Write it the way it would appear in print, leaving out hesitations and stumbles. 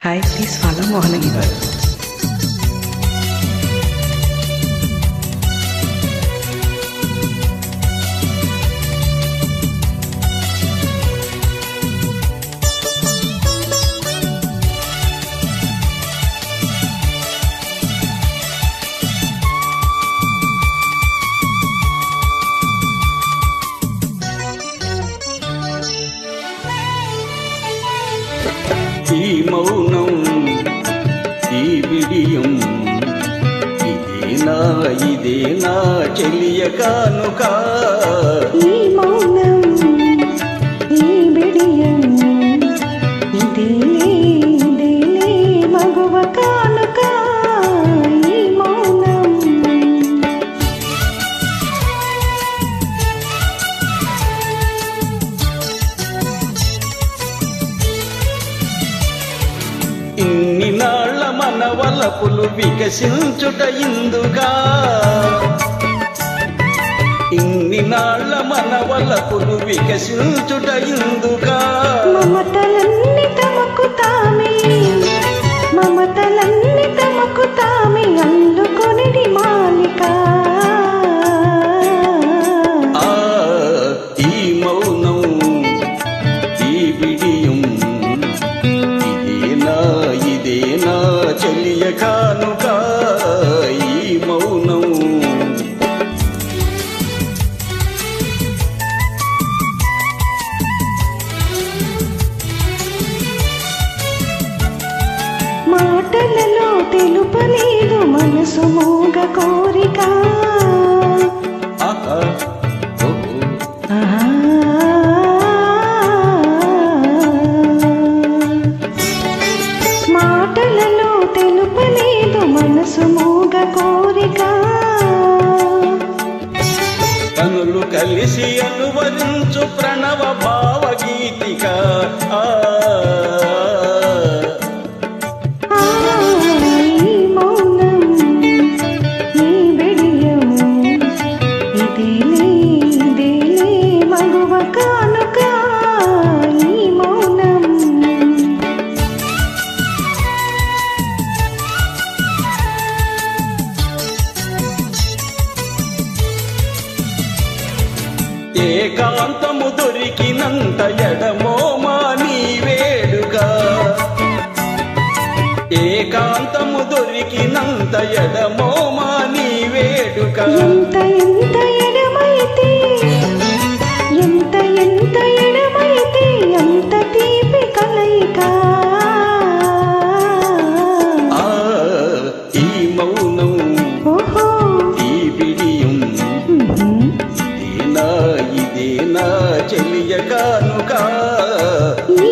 Hi, please follow Mohanagi Garu. ఈ మౌనం ఈ విడియం ఇదేనా చెలియ కానుక. ఈ మౌనం ఈ విడియం ఇదేలే మగువ కానుక. ఈ మౌనం ఇన్ని నాళ్ళ మన వలపులు వికసించుట ఇందుగా. ఇన్ని నాళ్ళ మన వలపులు వికసించుట ఇందుగా. మమతలన్నీ తమకు తామే మమతలన్నీ తమకు తామే అందుకొనిడి మాలిక. ఈ మౌనం ఈ విడియం ఇదేనా చెలియ కానుక. ఈ మౌనం మాటలలో తెలుపలేదు మనసు మూగ కోరిక. ఆహా ఓహో మాటలలో తెలుపలేదు మనసు మూగ కోరిక. కనులు కలిసి అనువరించు ప్రణవ భావగీతిక. ఈ మౌనం ఈ విడియం ఇదేలే మగువ కానుక. ఈ మౌనం ఏకాంతము దొరికినంత ఎడమోమా నీ వేడుక. ఏకాంతము దొరికినంత ఎడమోమా నీ వేడుక. ఎంత ఎడమైతే ఎంత ఎడమైతే అంత తీపి కలయిక. ఈ మౌనం ఓహో ఈ బిడియం ఇదేనా చెలియ కానుక. ఈ